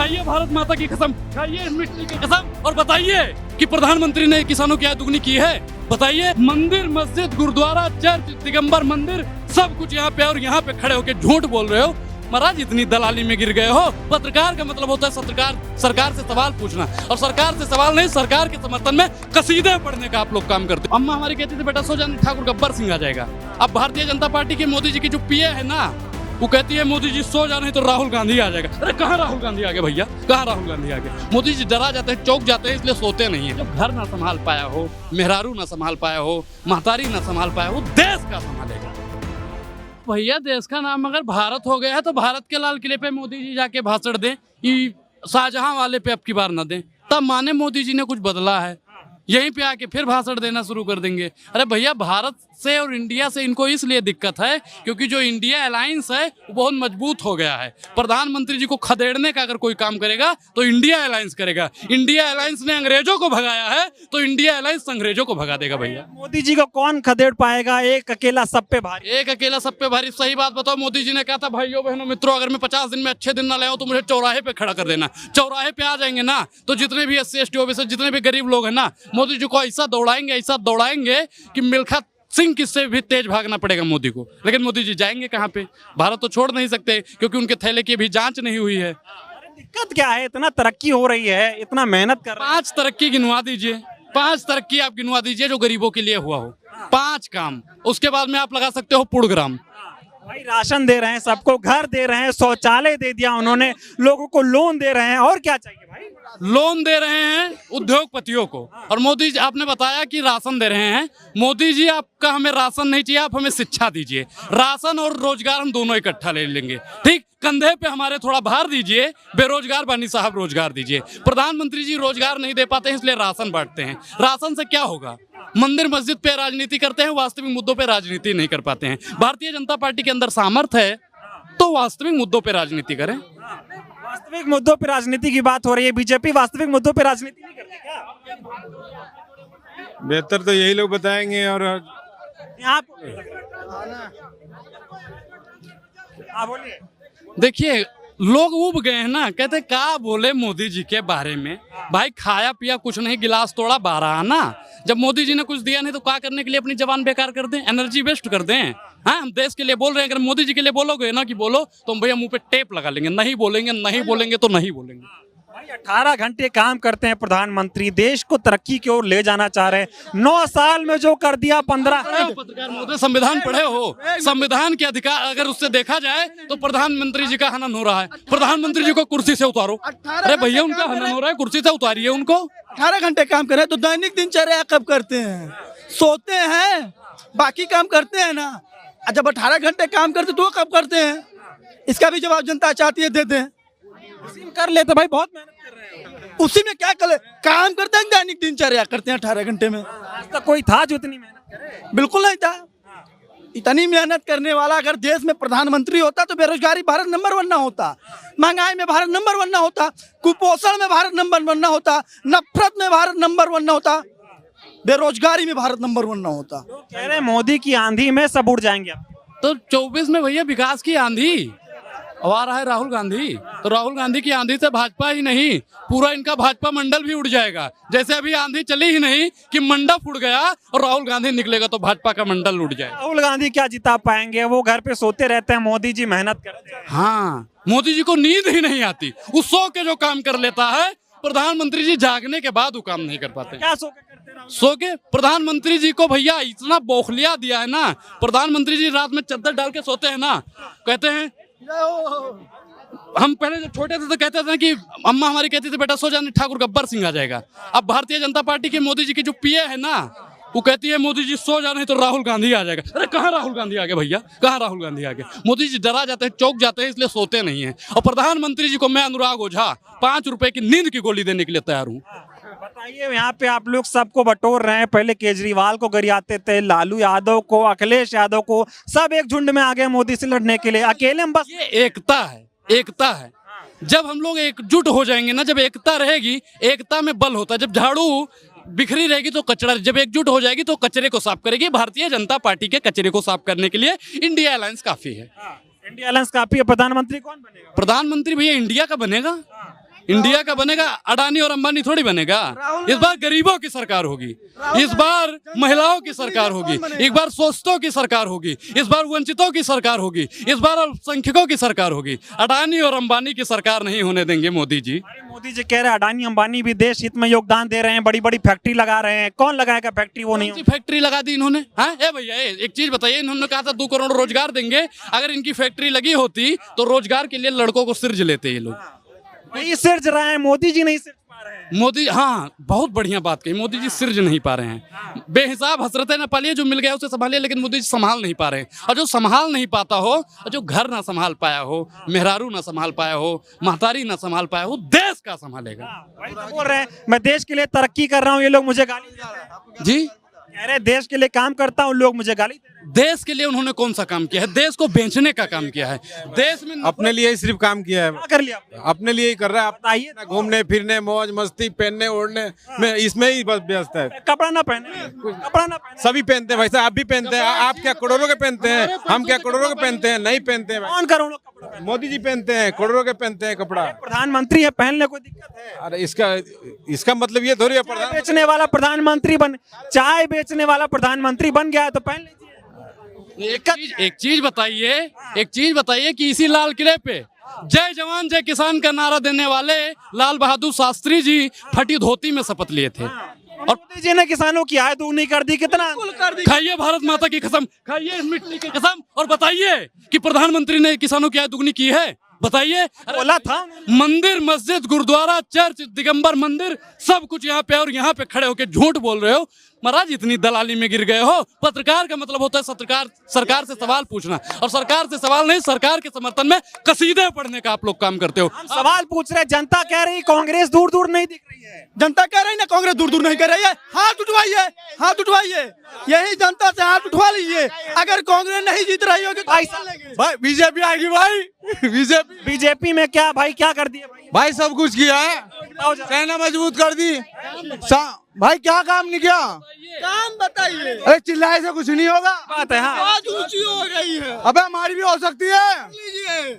खाइए भारत माता की कसम, खाइए इस मिट्टी की कसम और बताइए कि प्रधानमंत्री ने किसानों की आय दुगनी की है। बताइए, मंदिर, मस्जिद, गुरुद्वारा, चर्च, दिगंबर मंदिर, सब कुछ यहाँ पे, और यहाँ पे खड़े होकर झूठ बोल रहे हो। महाराज इतनी दलाली में गिर गए हो। पत्रकार का मतलब होता है सरकार से सवाल पूछना, और सरकार से सवाल नहीं, सरकार के समर्थन में कसीदे पढ़ने का आप लोग काम करते हो। अम्मा हमारी कहती थी बेटा सो जाने, ठाकुर गब्बर सिंह आ जाएगा। अब भारतीय जनता पार्टी की मोदी जी की जो पीए है ना, वो कहती है मोदी जी सो जा नहीं तो राहुल गांधी आ जाएगा। अरे कहाँ राहुल गांधी आ गए भैया, कहाँ राहुल गांधी आ गए? मोदी जी डरा जाते हैं, चौक जाते हैं, इसलिए सोते नहीं है। जब घर ना संभाल पाया हो, मेहरारू ना संभाल पाया हो, महतारी ना संभाल पाया हो, देश का संभालेगा भैया। देश का नाम अगर भारत हो गया है तो भारत के लाल किले पे मोदी जी जाके भाषण दें, ये शाहजहां वाले पे अब की बार ना दें, तब माने मोदी जी ने कुछ बदला है। यहीं पे आके फिर भाषण देना शुरू कर देंगे। अरे भैया, भारत से और इंडिया से इनको इसलिए दिक्कत है क्योंकि जो इंडिया अलायंस है वो बहुत मजबूत हो गया है। प्रधानमंत्री जी को खदेड़ने का अगर कोई काम करेगा तो इंडिया अलायंस करेगा। इंडिया अलायंस ने अंग्रेजों को भगाया है तो इंडिया अलायंस अंग्रेजों को भगा देगा भैया। मोदी जी को कौन खदेड़ पाएगा? एक अकेला सब पे भारी। एक अकेला सब पे भारी। सही बात बताओ, मोदी जी ने कहा था भाइयों बहनों मित्रों, अगर मैं 50 दिन में अच्छे दिन ना ले आऊं तो मुझे चौराहे पे खड़ा कर देना। चौराहे पे आ जाएंगे ना तो जितने भी SC ST OBC जितने भी गरीब लोग हैं ना, मोदी जी को ऐसा दौड़ाएंगे कि मिल्खा सिंह किससे भी तेज भागना पड़ेगा मोदी को। लेकिन मोदी जी जाएंगे कहाँ पे? भारत तो छोड़ नहीं सकते क्योंकि उनके थैले की भी जांच नहीं हुई है। दिक्कत क्या है? इतना तरक्की हो रही है, इतना मेहनत कर रहे हैं। 5 तरक्की गिनवा दीजिए, 5 तरक्की आप गिनवा दीजिए जो गरीबों के लिए हुआ हो। 5 काम। उसके बाद में आप लगा सकते हो पुड़ग्राम। भाई राशन दे रहे हैं, सबको घर दे रहे हैं, शौचालय दे दिया उन्होंने, लोगों को लोन दे रहे हैं, और क्या चाहिए भाई? लोन दे रहे हैं उद्योगपतियों को, और मोदी जी आपने बताया कि राशन दे रहे हैं। मोदी जी आपका हमें राशन नहीं चाहिए, आप हमें शिक्षा दीजिए। राशन और रोजगार हम दोनों इकट्ठा ले लेंगे, ठीक? कंधे पे हमारे थोड़ा भार दीजिए, बेरोजगार बानी साहब रोजगार दीजिए। प्रधानमंत्री जी रोजगार नहीं दे पाते हैं इसलिए राशन बांटते हैं। राशन से क्या होगा? मंदिर मस्जिद पे राजनीति करते हैं, वास्तविक मुद्दों पे राजनीति नहीं कर पाते हैं। भारतीय जनता पार्टी के अंदर सामर्थ्य है तो वास्तविक मुद्दों पे राजनीति करें। वास्तविक मुद्दों पर राजनीति की बात हो रही है, बीजेपी वास्तविक मुद्दों पर राजनीति नहीं करती क्या? बेहतर तो यही लोग बताएंगे। और यहाँ हाँ बोलिए। देखिए, लोग उब गए हैं ना, कहते क्या बोले मोदी जी के बारे में। भाई खाया पिया कुछ नहीं, गिलास तोड़ा 12 आना। जब मोदी जी ने कुछ दिया नहीं तो क्या करने के लिए अपनी जबान बेकार कर दें, एनर्जी वेस्ट कर दें? हाँ, हम देश के लिए बोल रहे हैं। अगर मोदी जी के लिए बोलोगे ना कि बोलो तो हम भैया मुंह पे टेप लगा लेंगे। नहीं बोलेंगे, नहीं बोलेंगे तो नहीं बोलेंगे। भाई 18 घंटे काम करते हैं प्रधानमंत्री, देश को तरक्की की ओर ले जाना चाह रहे हैं। 9 साल में जो कर दिया 15। पत्रकार महोदय, संविधान पढ़े हो? संविधान के अधिकार अगर उससे देखा जाए तो प्रधानमंत्री जी का हनन हो रहा है। प्रधानमंत्री जी को कुर्सी से उतारो। अरे भैया, उनका हनन हो रहा है, कुर्सी से उतारिए उनको। 18 घंटे काम कर रहे हैं तो दैनिक दिनचर्या कब करते हैं? सोते हैं, बाकी काम करते हैं ना। जब 18 घंटे काम करते तो वो कब करते हैं? इसका भी जवाब जनता चाहती है, देते हैं। उसी में कर लेते भाई, बहुत मेहनत कर रहे हैं। उसी में क्या कर काम करते हैं, दैनिक दिनचर्या करते हैं 18 घंटे में। आज तक कोई था जो इतनी मेहनत करे? बिल्कुल नहीं था। इतनी मेहनत करने वाला अगर देश में प्रधानमंत्री होता तो बेरोजगारी भारत नंबर 1 ना होता, महंगाई में भारत नंबर 1 ना होता, कुपोषण में भारत नंबर 1 ना होता, नफरत में भारत नंबर 1 ना होता, बेरोजगारी में भारत नंबर 1 ना होता। कह रहे हैं मोदी की आंधी में सब उड़ जाएंगे। तो 24 में भैया विकास की आंधी अब आ रहा है राहुल गांधी, तो राहुल गांधी की आंधी से भाजपा ही नहीं, पूरा इनका भाजपा मंडल भी उड़ जाएगा। जैसे अभी आंधी चली ही नहीं कि मंडप उड़ गया और राहुल गांधी निकलेगा तो भाजपा का मंडल उड़ जाएगा। राहुल गांधी क्या जिता पाएंगे? वो घर पे सोते रहते हैं, मोदी जी मेहनत करते हैं। हाँ, मोदी जी को नींद ही नहीं आती, वो सो के जो काम कर लेता है। प्रधानमंत्री जी जागने के बाद वो काम नहीं कर पाते। क्या सो के करते हैं? सो के प्रधानमंत्री जी को भैया इतना बौखलिया दिया है ना। प्रधानमंत्री जी रात में चद्दर डाल के सोते हैं ना, कहते हैं, हम पहले जब छोटे थे तो कहते थे कि अम्मा हमारी कहती थी बेटा सो जाने, ठाकुर गब्बर सिंह आ जाएगा। अब भारतीय जनता पार्टी की मोदी जी की जो पीए है ना, वो कहती है मोदी जी सो जा नहीं तो राहुल गांधी आ जाएगा। अरे कहाँ राहुल गांधी आ गए भैया, कहाँ राहुल गांधी आ गए? मोदी जी डरा जाते हैं, चौक जाते हैं, इसलिए सोते नहीं है। और प्रधानमंत्री जी को मैं अनुराग ओझा 5 रुपए की नींद की गोली देने के लिए तैयार हूँ। बताइए, यहाँ पे आप लोग सबको बटोर रहे हैं। पहले केजरीवाल को गरियाते थे, लालू यादव को, अखिलेश यादव को, सब एक झुंड में आ गए मोदी से लड़ने के लिए। अकेले हम बस ये एकता है, एकता है। जब हम लोग एकजुट हो जाएंगे ना, जब एकता रहेगी, एकता में बल होता है। जब झाड़ू बिखरी रहेगी तो कचरा, जब एकजुट हो जाएगी तो कचरे को साफ करेगी। भारतीय जनता पार्टी के कचरे को साफ करने के लिए इंडिया अलायंस काफी है। इंडिया अलायंस काफी है। प्रधानमंत्री कौन बनेगा? प्रधानमंत्री भैया इंडिया का बनेगा। इंडिया का बनेगा, अडानी और अंबानी थोड़ी बनेगा। इस बार गरीबों की सरकार होगी, इस बार महिलाओं की सरकार होगी, एक बार शोषितों की सरकार होगी, इस बार वंचितों की सरकार होगी, इस बार अल्पसंख्यकों की सरकार होगी। अडानी और अंबानी की सरकार नहीं होने देंगे मोदी जी। अरे मोदी जी कह रहे हैं अडानी अंबानी भी देश हित में योगदान दे रहे हैं, बड़ी बड़ी फैक्ट्री लगा रहे हैं। कौन लगाएगा फैक्ट्री? वो नहीं कौन सी फैक्ट्री लगा दी इन्होंने? हाँ ए भैया, एक चीज बताइए, इन्होंने कहा था 2 करोड़ रोजगार देंगे। अगर इनकी फैक्ट्री लगी होती तो रोजगार के लिए लड़कों को सिर्ज लेते ये लोग। नहीं सिर्ज रहा है मोदी जी, नहीं सिर्ज पा रहे हैं। मोदी, हाँ बहुत बढ़िया बात कही, मोदी जी सिर्ज नहीं पा रहे हैं। बेहिसाब हसरतें न पालिए, जो मिल गया उसे संभालिए, लेकिन मोदी जी संभाल नहीं पा रहे हैं। और जो संभाल नहीं पाता हो, और जो घर ना संभाल पाया हो, मेहरारू ना संभाल पाया हो, महतारी ना संभाल पाया हो, देश का संभालेगा। वही तो बोल रहे हैं, मैं देश के लिए तरक्की कर रहा हूँ, ये लोग मुझे गाली दे रहे हैं। जी, कह रहे देश के लिए काम करता हूँ, लोग मुझे गाली दे रहे हैं। देश के लिए उन्होंने कौन सा काम किया है? देश को बेचने का काम किया है। देश में अपने लिए ही सिर्फ काम किया है, क्या कर लिया आपने? अपने लिए ही कर रहा है। बताइए। अपना घूमने फिरने, मौज मस्ती, पहनने ओढ़ने में, इसमें ही बस व्यस्त है। कपड़ा ना पहने, कपड़ा ना पहने। सभी पहनते हैं, वैसे आप भी पहनते हैं। आप क्या करोड़ों के पहनते हैं? हम क्या करोड़ों के पहनते हैं? नहीं पहनते हैं। कौन करोड़ों कपड़ा पहने? मोदी जी पहनते हैं, करोड़ों के पहनते हैं कपड़ा। प्रधानमंत्री है, पहनने कोई दिक्कत है? अरे इसका मतलब ये थोड़ी है चाय बेचने वाला प्रधानमंत्री चाय बेचने वाला प्रधानमंत्री बन गया है तो पहन लीजिए। एक चीज बताइए कि इसी लाल किले पे जय जवान जय किसान का नारा देने वाले लाल बहादुर शास्त्री जी फटी धोती में शपथ लिए थे। और मोदी जी ने किसानों की आय दुगनी कर दी। कितना खाइए भारत माता की कसम, खाइए इस मिट्टी की कसम, और बताइए कि प्रधानमंत्री ने किसानों की आय दुगनी की है? बताइए। बोला था मंदिर, मस्जिद, गुरुद्वारा, चर्च, दिगंबर मंदिर, सब कुछ यहाँ पे, और यहाँ पे खड़े होके झूठ बोल रहे हो। महाराज इतनी दलाली में गिर गए हो। पत्रकार का मतलब होता है सरकार से सवाल पूछना, और सरकार से सवाल नहीं, सरकार के समर्थन में कसीदे पढ़ने का आप लोग काम करते हो। हम सवाल पूछ रहे, जनता कह रही कांग्रेस दूर दूर नहीं दिख रही है। जनता कह रही ना कांग्रेस दूर दूर नहीं कर रही है। हाथ उठवाइए, हाथ उठवाइए, यही जनता से हाथ उठवा लीजिए। अगर कांग्रेस नहीं जीत रही होगी तो भाई बीजेपी आएगी। भाई बीजेपी में क्या भाई, क्या कर दिया भाई सब कुछ किया है, सेना मजबूत कर दी। भाई क्या काम नहीं किया? काम बताइए। अरे चिल्लाए से कुछ नहीं होगा। बात है। हाँ आवाज ऊंची हो गई है। अबे हमारी भी हो सकती है। लीजिए।